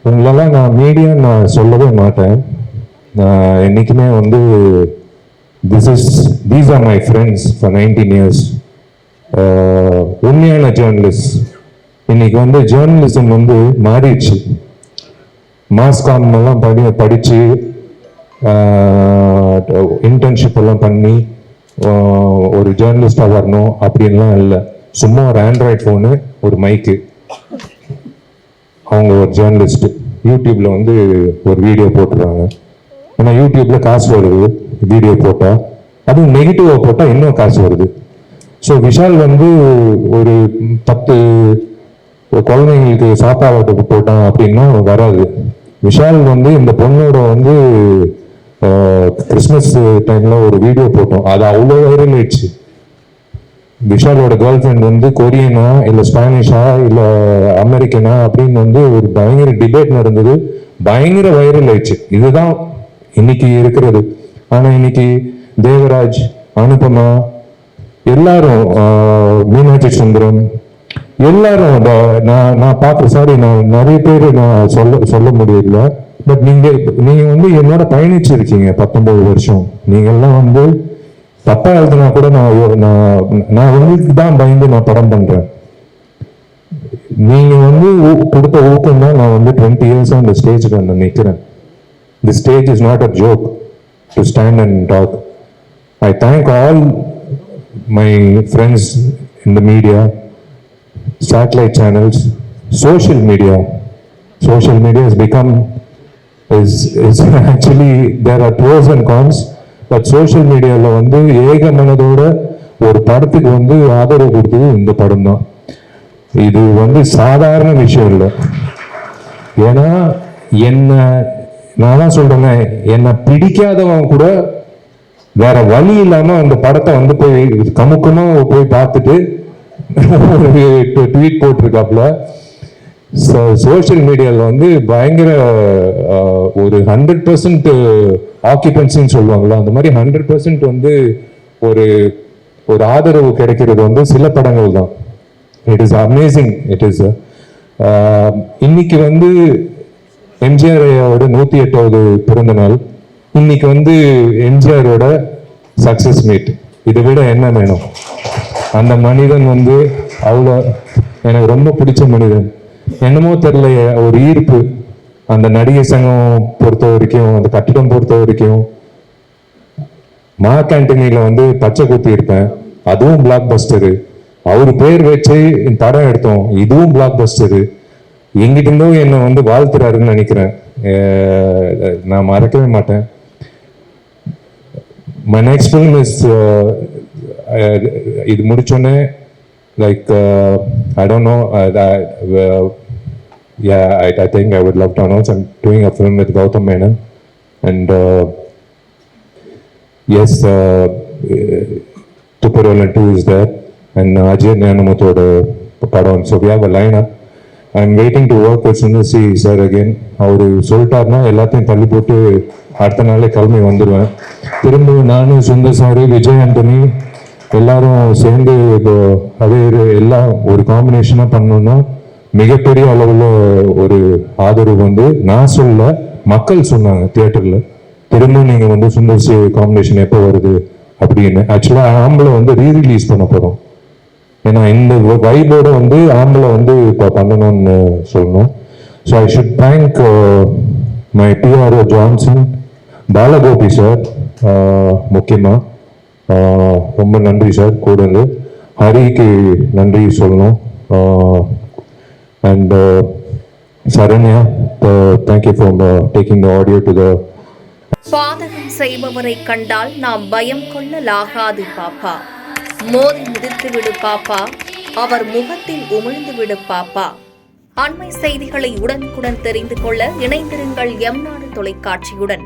உங்களெல்லாம் நான் மீடியா நான் சொல்லவே மாட்டேன். நான் என்றைக்குமே வந்து these are my friends for 19 years. உண்மையான ஜேர்னலிஸ்ட். இன்னைக்கு வந்து ஜேர்னலிசம் வந்து மாறிடுச்சு. மாஸ்காம் எல்லாம் படித்து இன்டர்ன்ஷிப் எல்லாம் பண்ணி ஒரு ஜேர்னலிஸ்டாக வரணும் அப்படின்லாம் இல்லை. சும்மா ஒரு ஆண்ட்ராய்ட் ஃபோனு, ஒரு மைக்கு, அவங்க ஒரு ஜேர்னலிஸ்ட். யூடியூப்ல வந்து ஒரு வீடியோ போட்டுருவாங்க. ஏன்னா யூடியூப்ல காசு வருது வீடியோ போட்டால், அதுவும் நெகட்டிவாக போட்டால் இன்னும் காசு வருது. ஸோ விஷால் வந்து ஒரு 10 குழந்தைங்களுக்கு சாப்பாடு போட்டான் அப்படின்னா வராது. விஷால் வந்து இந்த பொண்ணோட வந்து கிறிஸ்மஸ் டைம்ல ஒரு வீடியோ போட்டோம், அது அவ்வளோ வைரல் ஆயிடுச்சு. விஷாலோட கேர்ள் ஃப்ரெண்ட் வந்து கொரியனா இல்லை ஸ்பானிஷா இல்லை அமெரிக்கனா அப்படின்னு வந்து ஒரு பயங்கர டிபேட் நடந்தது, பயங்கர வைரல் ஆயிடுச்சு. இதுதான் இன்னைக்கு இருக்கிறது. ஆனா இன்னைக்கு தேவராஜ், அனுபமா, எல்லாரும், மீனாட்சி சுந்தரம், எல்லாரும் நான் பார்க்குறேன். சாரி, நான் நிறைய பேர் நான் சொல்ல முடியல. பட் நீங்க வந்து என்னோட பயணிச்சிருக்கீங்க 19 வருஷம். நீங்கெல்லாம் வந்து தப்பா எழுதுனா கூட நான் உங்களுக்கு தான் பயந்து நான் படம் பண்றேன். நீங்க வந்து கொடுத்த ஊக்கம் தான் நான் வந்து 20 years அந்த ஸ்டேஜ்ல நான் நிற்கிறேன். The stage is not a joke to stand and talk. I thank all my friends in the media, satellite channels, social media. Social media has become is actually there are pros and cons. But social மீடியாவில் வந்து ஏக மனதோட ஒரு படத்துக்கு வந்து ஆதரவு கொடுத்தது இந்த படம் தான். இது வந்து சாதாரண விஷயம் இல்லை. ஏன்னா நான் தான் சொல்றேன், என்னை பிடிக்காதவன் கூட வேற வழி இல்லாம அந்த படத்தை வந்து போய் கமுக்கமா போய் பார்த்துட்டு ஒரு ட்வீட் போட்டிருக்காப்புல. சோஷியல் மீடியாவில் வந்து பயங்கர ஒரு 100% ஆக்கியபன்சின்னு சொல்லுவாங்களா, அந்த மாதிரி 100% வந்து ஒரு ஆதரவு கிடைக்கிறது வந்து சில படங்கள் தான். It is amazing. It is இன்னைக்கு வந்து எம்ஜிஆரோட 108வது பிறந்த நாள். இன்னைக்கு வந்து எம்ஜிஆரோட சக்சஸ் மீட். இதை விட என்ன வேணும்? அந்த மனிதன் வந்து அவ்வளோ எனக்கு ரொம்ப பிடிச்ச மனிதன். என்னமோ தெரியல, ஒரு ஈர்ப்பு. அந்த நடிகை சங்கம் பொறுத்த வரைக்கும், அந்த கட்டிடம் பொறுத்த வரைக்கும், மார்க் ஆண்டனியில வந்து பச்சை குத்தி இருப்பேன், அதுவும் பிளாக் பஸ்டரு. அவரு பேர் வச்சு படம் எடுத்தோம், இதுவும் பிளாக் பஸ்டரு. எங்கிட்ட இருந்தும் என்னை வந்து வாழ்த்துறாருன்னு நினைக்கிறேன். நான் மறக்கவே மாட்டேன். மை நெக்ஸ்ட் ஃபிலிம் இஸ் இது முடிச்சோன்னே like I don't know, yeah, I think I would love to announce I'm doing a film with Gautam Menon, and yes, Tupperwala 2 is there, and Ajay Nyanamuthoda padam. So we have a lineup. I'm waiting to work with Sundar C sir again. அவரு சொல்லிட்டாருன்னா எல்லாத்தையும் தள்ளி போட்டு அடுத்த நாளே கிளம்பி வந்துடுவேன். திரும்ப நானும் சுந்தர் சாரு, விஜய் ஆண்டனி எல்லாரும் சேர்ந்து அதே எல்லாம் ஒரு காம்பினேஷனாக பண்ணோம்னா மிகப்பெரிய அளவில் ஒரு ஆதரவு வந்து நான் சொல்ல, மக்கள் சொன்னாங்க தியேட்டரில். திரும்ப நீங்கள் வந்து சுந்தர்சி காம்பினேஷன் எப்போ வருது அப்படின்னு. ஆக்சுவலாக ஆம்பளை வந்து ரீரிலீஸ் பண்ண போகிறோம். ஏன்னா இந்த வைபோட வந்து ஆம்பளை வந்து இப்போ பண்ணணும்னு சொல்லணும். So I should thank my PRO Johnson, Balagopi sir முக்கியமாக ரொம்ப நன்றி சார். கூட இருந்து ஹரிக்கு நன்றி சொல்லணும். And Saranya, thank you for taking the audio to the. பாதகம் செய்பவரை கண்டால் நாம் பயம் கொள்ளலாகாது பாப்பா. மோதி மிதித்து விடு பாப்பா, அவர் முகத்தில் உமிழ்ந்து விடு பாப்பா. அண்மை செய்திகளை உடனுக்குடன் தெரிந்து கொள்ள இணைந்திருங்கள் எம் நாடு தொலைக்காட்சியுடன்.